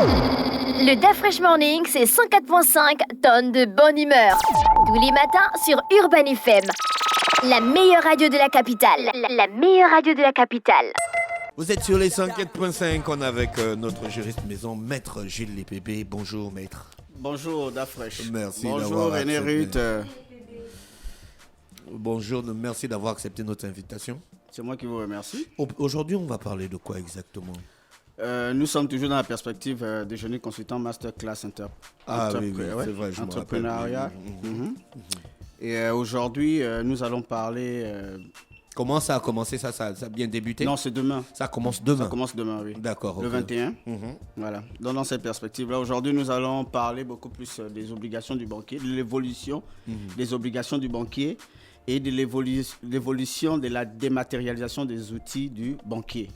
Le DAF Fresh Morning, c'est 104.5 tonnes de bonne humeur. Tous les matins sur Urban FM. La meilleure radio de la capitale. La meilleure radio de la capitale. Vous êtes sur les 104.5, on est avec notre juriste maison, Maître Gilles Lépébé. Bonjour, Maître. Bonjour, DAF Fresh. Merci Bonjour, d'avoir René accepté. Ruth. Bonjour, merci d'avoir accepté notre invitation. C'est moi qui vous remercie. Aujourd'hui, on va parler de quoi exactement? Nous sommes toujours dans la perspective de jeunes consultants masterclass Oui, c'est vrai, je entrepreneuriat. me rappelle. Et aujourd'hui, nous allons parler. Comment ça a commencé? Ça a bien débuté? Non, c'est demain. Ça commence demain. Ça commence demain, oui. D'accord. Le ok. 21. Voilà. Donc, dans cette perspective-là, aujourd'hui, nous allons parler beaucoup plus des obligations du banquier, de l'évolution des obligations du banquier et de l'évolution de la dématérialisation des outils du banquier.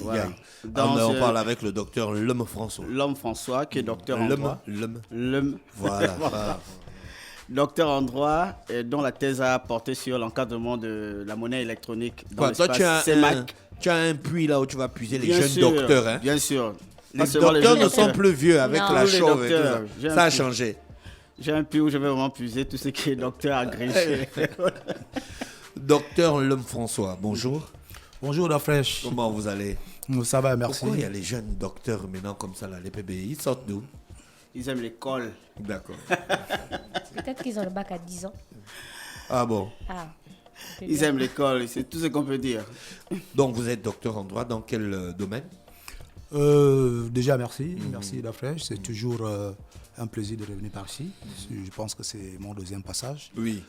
Voilà. On parle avec le docteur L'Homme François. L'Homme François, qui est docteur en droit. Voilà. Docteur en droit, dont la thèse a porté sur l'encadrement de la monnaie électronique dans Toi, l'espace CEMAC. tu as un puits là où tu vas puiser les Bien jeunes sûr, docteurs. Hein? Bien sûr. Les Pas seulement docteurs jeunes ne sont plus vieux avec Non. la Tous les chauve et tout docteurs, j'ai ça. un Ça a puits. changé. J'ai un puits où je vais vraiment puiser tout ce qui est docteur agrégé. Docteur L'Homme François, bonjour. Bonjour, la fraîche. Comment vous allez? Ça va, merci. Pourquoi il y a les jeunes docteurs maintenant comme ça, là, les PBI, ils sortent d'où? Ils aiment l'école. D'accord. Peut-être qu'ils ont le bac à 10 ans. Ah bon? Ah. Ils aiment l'école, c'est tout ce qu'on peut dire. Donc vous êtes docteur en droit, dans quel domaine? Déjà, merci. Merci, la fraîche. C'est toujours un plaisir de revenir par ici. Je pense que c'est mon deuxième passage. Oui.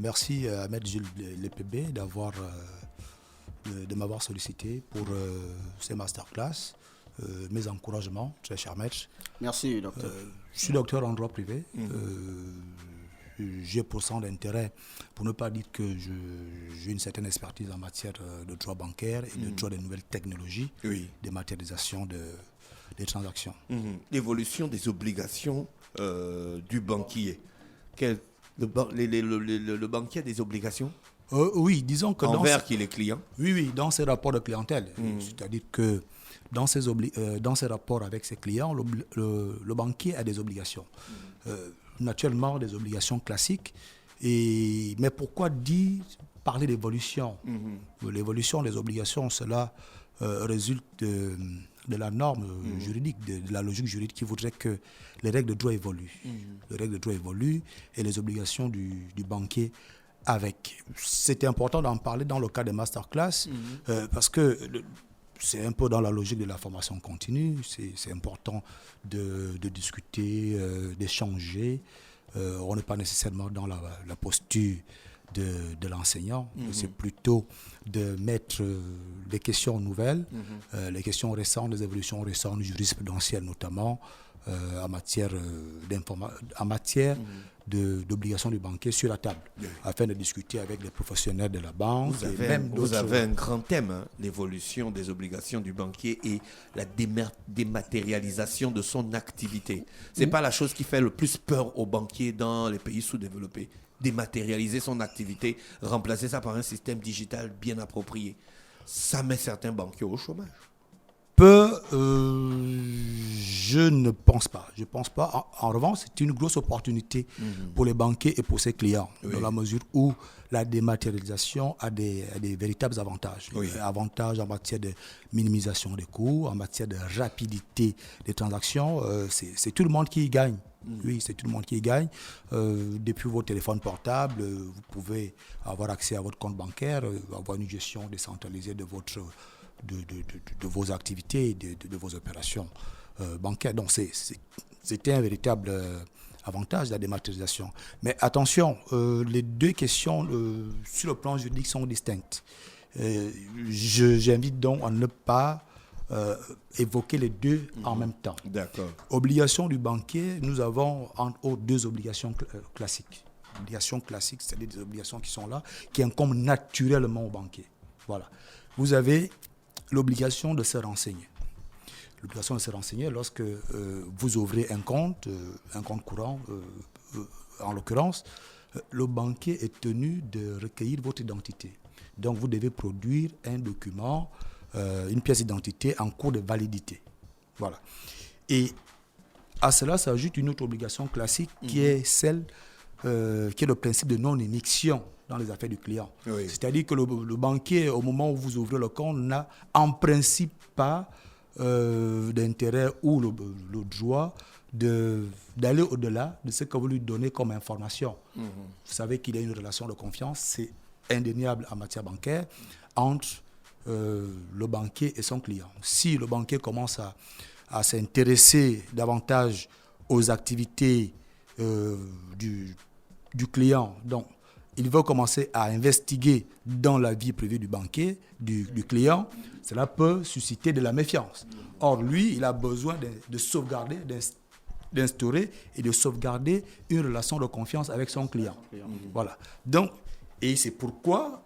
Merci à Maître Gilles Lépébé de m'avoir sollicité pour ces masterclass. Mes encouragements, très cher maître. Merci, docteur. Je suis docteur en droit privé. J'ai pour cent d'intérêt, pour ne pas dire que j'ai une certaine expertise en matière de droit bancaire et de droit des nouvelles technologies, dématérialisation des transactions. L'évolution des obligations du banquier. Le banquier a des obligations Oui, disons que envers qui les clients? Oui, dans ses rapports de clientèle. C'est-à-dire que dans ses rapports avec ses clients, le banquier a des obligations. Naturellement, des obligations classiques. Mais pourquoi parler d'évolution? L'évolution des obligations, cela résulte de la norme juridique, de la logique juridique qui voudrait que les règles de droit évoluent. Les règles de droit évoluent et les obligations du banquier avec. C'était important d'en parler dans le cas des masterclass parce que c'est un peu dans la logique de la formation continue. C'est important de discuter, d'échanger. On n'est pas nécessairement dans la posture de l'enseignant. C'est plutôt de mettre des questions nouvelles, les questions récentes, les évolutions récentes, jurisprudentielles notamment, en matière d'obligation du banquier sur la table, afin de discuter avec les professionnels de la banque. Vous avez un grand thème, hein, l'évolution des obligations du banquier et la dématérialisation de son activité. Ce n'est pas la chose qui fait le plus peur aux banquiers dans les pays sous-développés. Dématérialiser son activité, remplacer ça par un système digital bien approprié. Ça met certains banquiers au chômage. Je ne pense pas. Je pense pas. En revanche, c'est une grosse opportunité pour les banquiers et pour ses clients, dans la mesure où la dématérialisation a des véritables avantages. Avantages en matière de minimisation des coûts, en matière de rapidité des transactions. C'est tout le monde qui y gagne. Oui, c'est tout le monde qui y gagne. Depuis vos téléphones portables, vous pouvez avoir accès à votre compte bancaire, avoir une gestion décentralisée de vos activités, de vos opérations bancaires. Donc, c'était un véritable avantage de la dématérialisation. Mais attention, les deux questions sur le plan juridique sont distinctes. J'invite donc à ne pas évoquer les deux en même temps. D'accord. Obligation du banquier, nous avons en haut deux obligations classiques. Obligations classiques, c'est-à-dire des obligations qui sont là, qui incombent naturellement au banquier. Voilà. Vous avez l'obligation de se renseigner. L'obligation de se renseigner lorsque vous ouvrez un compte courant, en l'occurrence, le banquier est tenu de recueillir votre identité. Donc vous devez produire un document, une pièce d'identité en cours de validité. Voilà. Et à cela s'ajoute une autre obligation classique qui est celle qui est le principe de non-émission dans les affaires du client. Oui. C'est-à-dire que le banquier, au moment où vous ouvrez le compte, n'a en principe pas d'intérêt ou le droit d'aller au-delà de ce que vous lui donnez comme information. Vous savez qu'il y a une relation de confiance, c'est indéniable en matière bancaire, entre le banquier et son client. Si le banquier commence à s'intéresser davantage aux activités du client, donc il va commencer à investiguer dans la vie privée du banquier, du client, cela peut susciter de la méfiance. Or, lui, il a besoin de sauvegarder, d'instaurer et de sauvegarder une relation de confiance avec son client. Voilà. Donc, et c'est pourquoi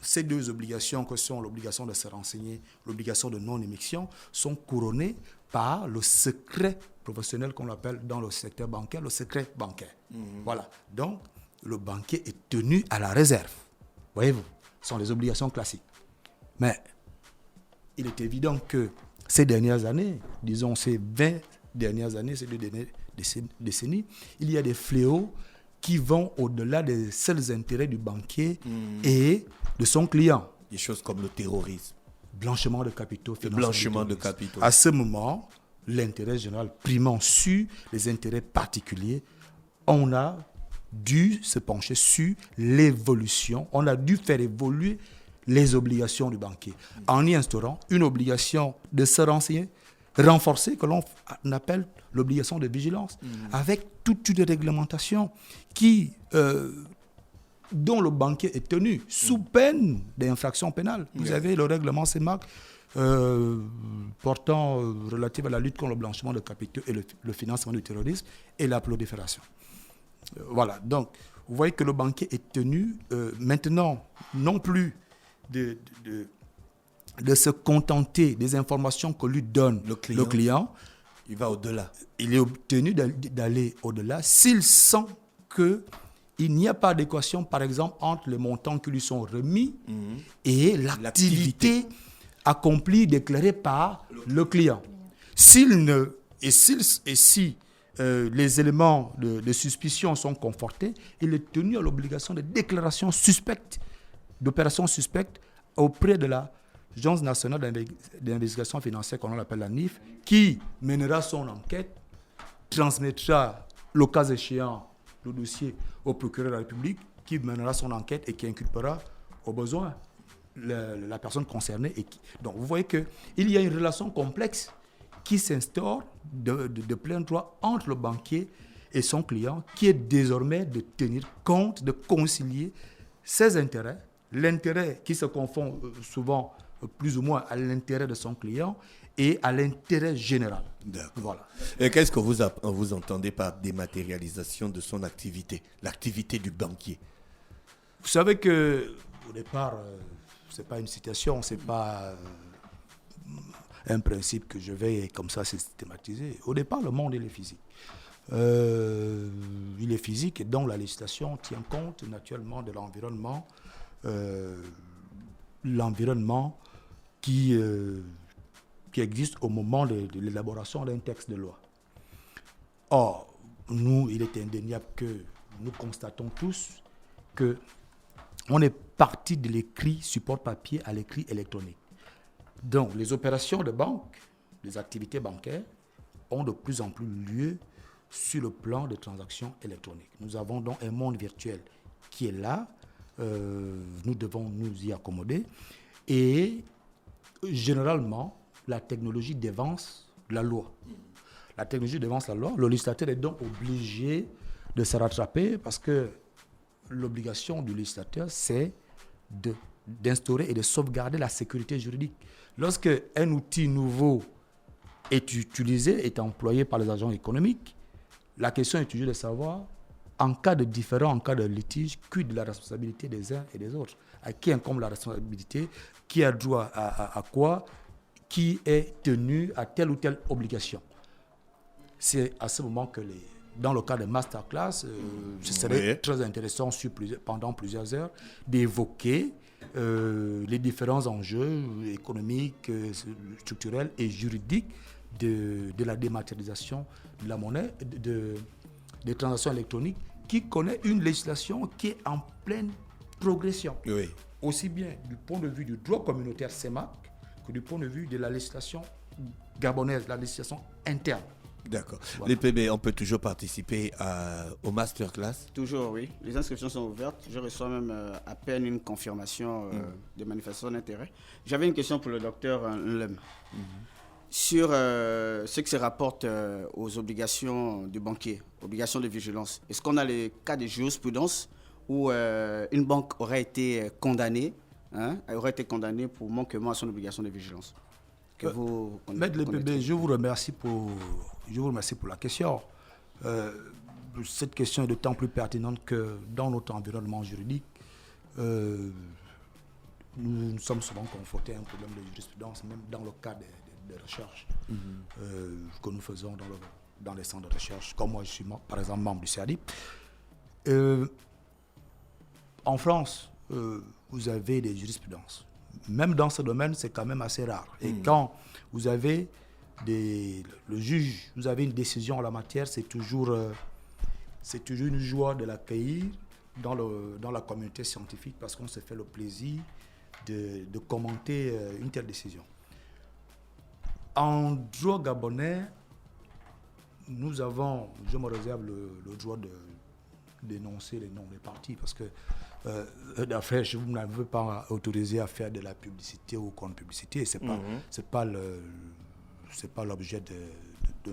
ces deux obligations que sont l'obligation de se renseigner, l'obligation de non-émission, sont couronnées par le secret professionnel qu'on appelle dans le secteur bancaire, le secret bancaire. Voilà. Donc, le banquier est tenu à la réserve. Voyez-vous, ce sont les obligations classiques. Mais il est évident que ces dernières années, disons ces 20 dernières années, ces 2 dernières décennies, il y a des fléaux qui vont au-delà des seuls intérêts du banquier et de son client. Des choses comme le terrorisme. Blanchiment de capitaux. Le blanchiment de capitaux. À ce moment, l'intérêt général primant sur les intérêts particuliers, on a dû se pencher sur l'évolution, on a dû faire évoluer les obligations du banquier en y instaurant une obligation de se renseigner renforcée que l'on appelle l'obligation de vigilance avec toute une réglementation dont le banquier est tenu sous peine d'infraction pénale. Vous avez le règlement CEMAC portant relatif à la lutte contre le blanchiment de capitaux et le financement du terrorisme et la prolifération. Voilà, donc vous voyez que le banquier est tenu maintenant non plus de se contenter des informations que lui donne le client. Il va au-delà. Il est tenu d'aller au-delà s'il sent qu'il n'y a pas d'équation, par exemple, entre les montants qui lui sont remis et l'activité accomplie, déclarée par le client. Si les éléments de suspicion sont confortés, il est tenu à l'obligation de déclaration suspecte, d'opération suspecte auprès de l'Agence nationale d'investigation financière, qu'on appelle la NIF, qui mènera son enquête, transmettra, le cas échéant, le dossier au procureur de la République, qui mènera son enquête et qui inculpera au besoin la personne concernée. Donc vous voyez qu'il y a une relation complexe qui s'instaure de plein droit entre le banquier et son client, qui est désormais de tenir compte, de concilier ses intérêts, l'intérêt qui se confond souvent plus ou moins à l'intérêt de son client et à l'intérêt général. D'accord. Voilà. Et qu'est-ce que vous entendez par dématérialisation de son activité, l'activité du banquier? Vous savez qu'au départ, ce n'est pas une citation, ce n'est pas un principe que je vais comme ça systématiser. Au départ, le monde, il est physique. Il est physique et donc la législation tient compte naturellement de l'environnement, qui existe au moment de l'élaboration d'un texte de loi. Or, nous, il est indéniable que nous constatons tous que on est parti de l'écrit support papier à l'écrit électronique. Donc, les opérations de banque, les activités bancaires, ont de plus en plus lieu sur le plan des transactions électroniques. Nous avons donc un monde virtuel qui est là. Nous devons nous y accommoder. Et généralement, la technologie dévance la loi. La technologie dévance la loi. Le législateur est donc obligé de se rattraper parce que l'obligation du législateur, c'est d'instaurer et de sauvegarder la sécurité juridique. Lorsque un outil nouveau est utilisé, est employé par les agents économiques, la question est toujours de savoir, en cas de différend, en cas de litige, quid de la responsabilité des uns et des autres? À qui incombe la responsabilité? Qui a droit à quoi? Qui est tenu à telle ou telle obligation? C'est à ce moment que, dans le cas de masterclass, ce serait très intéressant pendant plusieurs heures d'évoquer les différents enjeux économiques, structurels et juridiques de la dématérialisation de la monnaie, des transactions électroniques, qui connaît une législation qui est en pleine progression. Oui. Aussi bien du point de vue du droit communautaire CEMAC que du point de vue de la législation gabonaise, la législation interne. D'accord. Voilà. Les PB, on peut toujours participer au masterclass? Toujours, oui. Les inscriptions sont ouvertes. Je reçois même à peine une confirmation de manifestation d'intérêt. J'avais une question pour le docteur Nlem. Sur ce qui se rapporte aux obligations du banquier, obligations de vigilance. Est-ce qu'on a les cas de jurisprudence où une banque aurait été condamnée, pour manquement à son obligation de vigilance? Maître LPB, je vous remercie pour la question. Cette question est d'autant plus pertinente que dans notre environnement juridique, nous sommes souvent confrontés à un problème de jurisprudence, même dans le cas des recherches que nous faisons dans les centres de recherche, comme moi je suis par exemple membre du CEADIP. En France, vous avez des jurisprudences. Même dans ce domaine, c'est quand même assez rare. Et quand vous avez le juge, vous avez une décision en la matière, c'est toujours une joie de l'accueillir dans la communauté scientifique parce qu'on se fait le plaisir de commenter une telle décision. En droit gabonais, nous avons, je me réserve le droit de dénoncer les noms des partis parce que d'affaire, je ne m'avez pas autorisé à faire de la publicité ou contre-publicité. C'est pas l'objet de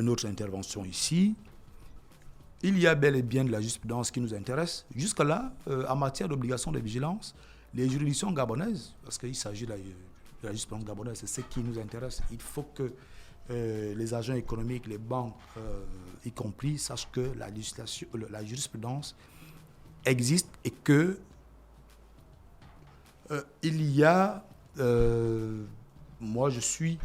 notre intervention ici. Il y a bel et bien de la jurisprudence qui nous intéresse. Jusque-là, en matière d'obligation de vigilance, les juridictions gabonaises, parce qu'il s'agit de la jurisprudence gabonaise, c'est ce qui nous intéresse. Il faut que les agents économiques, les banques, y compris, sachent que la jurisprudence existe et que il y a... moi, je suis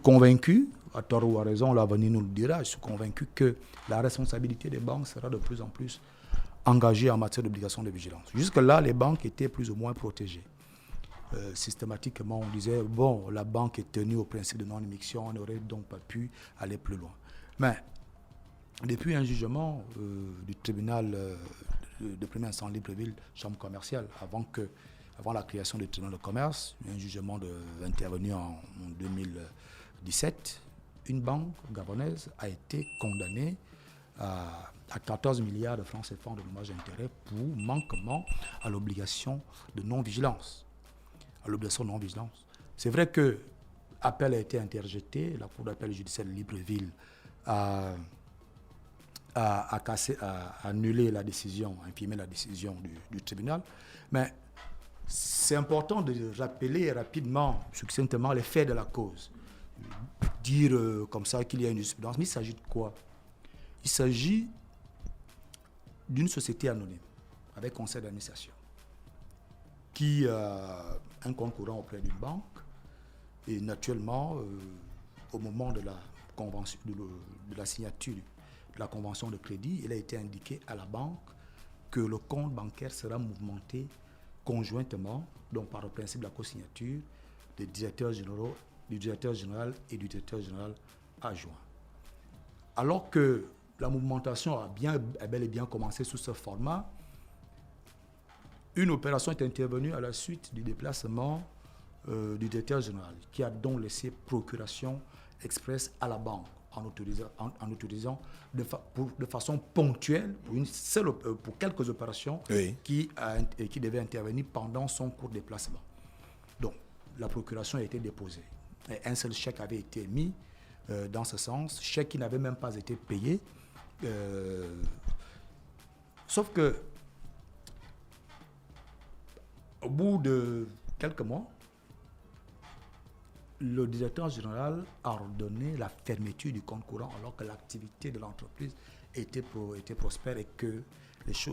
convaincu, à tort ou à raison, l'avenir nous le dira, je suis convaincu que la responsabilité des banques sera de plus en plus engagée en matière d'obligation de vigilance. Jusque-là, les banques étaient plus ou moins protégées. Systématiquement, on disait, bon, la banque est tenue au principe de non-émission, on n'aurait donc pas pu aller plus loin. Mais, depuis un jugement du tribunal de première instance Libreville, chambre commerciale, avant la création du tribunal de commerce, un jugement intervenu en 2017, une banque gabonaise a été condamnée à 14 milliards de francs CFA de dommages et intérêts pour manquement à l'obligation de non-vigilance. C'est vrai que l'appel a été interjeté, la Cour d'appel judiciaire de Libreville a annulé la décision, a infirmé la décision du tribunal, mais c'est important de rappeler rapidement, succinctement, les faits de la cause. Dire comme ça qu'il y a une jurisprudence, mais il s'agit de quoi? Il s'agit d'une société anonyme avec conseil d'administration qui a un compte courant auprès d'une banque et naturellement, au moment de la signature de la convention de crédit, il a été indiqué à la banque que le compte bancaire sera mouvementé conjointement, donc par le principe de la co-signature du directeur général et du directeur général adjoint. Alors que la mouvmentation a bel et bien commencé sous ce format, une opération est intervenue à la suite du déplacement du directeur général, qui a donc laissé procuration express à la banque en autorisant de façon ponctuelle pour quelques opérations qui devaient intervenir pendant son court déplacement. Donc, la procuration a été déposée. Et un seul chèque avait été mis dans ce sens, chèque qui n'avait même pas été payé. Sauf que, au bout de quelques mois, le directeur général a ordonné la fermeture du compte courant alors que l'activité de l'entreprise était prospère et que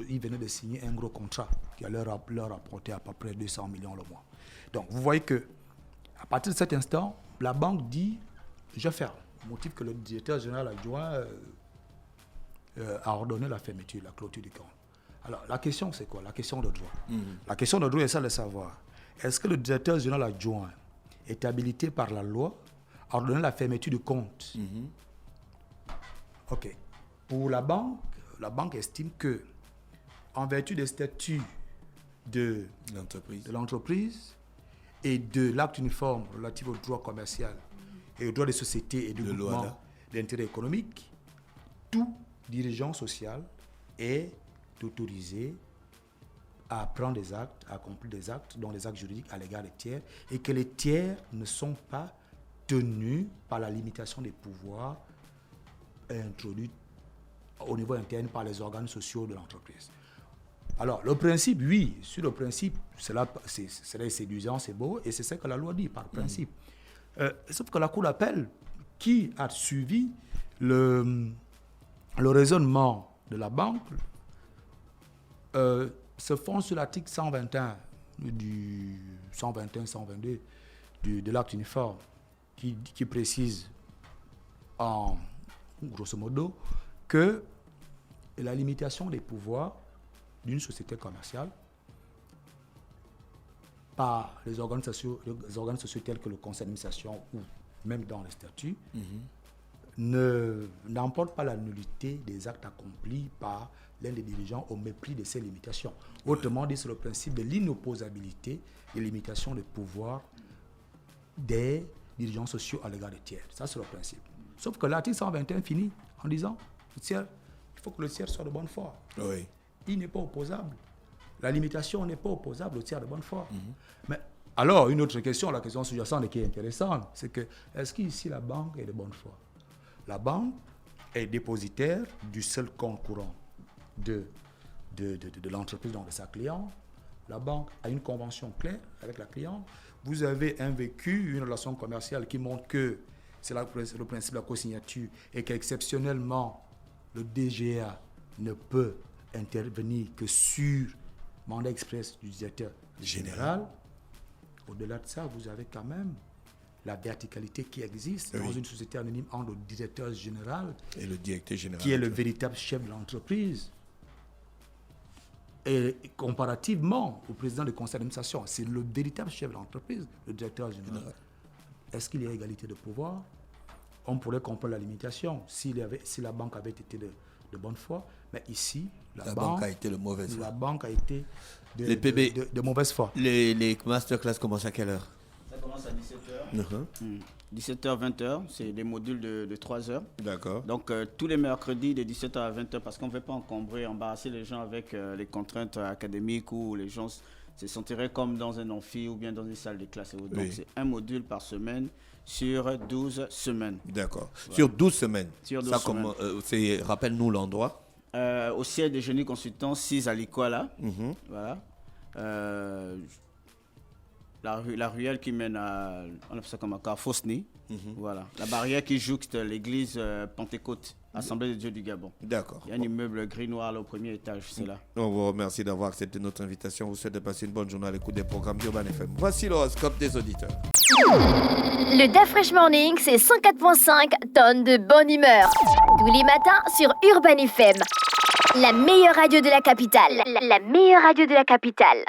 il venait de signer un gros contrat qui allait leur apporter à peu près 200 millions le mois. Donc, vous voyez que à partir de cet instant, la banque dit « je ferme », au motif que le directeur général adjoint a ordonné la fermeture, la clôture du compte. Alors, la question, c'est quoi? La question de droit. La question de droit est ça de savoir, est-ce que le directeur général adjoint est habilité par la loi à ordonner la fermeture du compte. OK. Pour la banque estime que, en vertu des statuts de l'entreprise et de l'acte uniforme relatif au droit commercial et au droit des sociétés et du groupement d'intérêt économique, tout dirigeant social est autorisé à prendre des actes, à accomplir des actes, dont des actes juridiques à l'égard des tiers, et que les tiers ne sont pas tenus par la limitation des pouvoirs introduits au niveau interne par les organes sociaux de l'entreprise. Alors, le principe, oui, sur le principe, c'est séduisant, c'est beau, et c'est ce que la loi dit par principe. Sauf que la Cour d'appel, qui a suivi le raisonnement de la banque, se fonde sur l'article 121 du 121-122 de l'acte uniforme qui précise en grosso modo que la limitation des pouvoirs d'une société commerciale par les organes sociaux tels que le conseil d'administration ou même dans les statuts n'emporte pas la nullité des actes accomplis par l'un des dirigeants au mépris de ces limitations. Autrement dit, c'est le principe de l'inopposabilité des limitations de pouvoir des dirigeants sociaux à l'égard des tiers. Ça, c'est le principe. Sauf que l'article 121 finit en disant il faut que le tiers soit de bonne foi. Oui. Il n'est pas opposable. La limitation n'est pas opposable au tiers de bonne foi. Mais alors, une autre question, la question sous-jacente et qui est intéressante, c'est que est-ce qu'ici la banque est de bonne foi? La banque est dépositaire du seul compte courant de l'entreprise, donc de sa cliente. La banque a une convention claire avec la cliente. Vous avez un vécu, une relation commerciale qui montre que c'est le principe de la co-signature et qu'exceptionnellement, le DGA ne peut intervenir que sur mandat express du directeur général. Au-delà de ça, vous avez quand même la verticalité qui existe dans une société anonyme entre le directeur général et le directeur général, qui est le véritable chef de l'entreprise. Et comparativement au président du conseil d'administration, c'est le véritable chef de l'entreprise, le directeur général. Est-ce qu'il y a égalité de pouvoir? On pourrait comprendre la limitation si la banque avait été de bonne foi, mais ici, la banque a été de mauvaise foi. La banque a été de mauvaise foi. Les masterclass commencent à quelle heure? Ça commence à 17h. 17h, 20h, c'est des modules de 3 heures. D'accord. Donc, tous les mercredis de 17h à 20h, parce qu'on ne veut pas embarrasser les gens avec les contraintes académiques où les gens se sentiraient comme dans un amphi ou bien dans une salle de classe. Donc, c'est un module par semaine sur 12 semaines. D'accord. Voilà. Sur 12 semaines. Rappelle-nous l'endroit. Au siège de Génie Consultant, 6 à Likwala. Voilà. La ruelle qui mène à, on appelle ça comme à Fosni. Voilà. La barrière qui jouxte l'église Pentecôte, Assemblée de Dieu du Gabon. D'accord. Il y a un immeuble gris-noir là, au premier étage, c'est là. On vous remercie d'avoir accepté notre invitation. On vous souhaite de passer une bonne journée à l'écoute des programmes d'Urban FM. Voici l'horoscope des auditeurs. Le DAF Fresh Morning, c'est 104.5 tonnes de bonne humeur. Tous les matins sur Urban FM. La meilleure radio de la capitale. La meilleure radio de la capitale.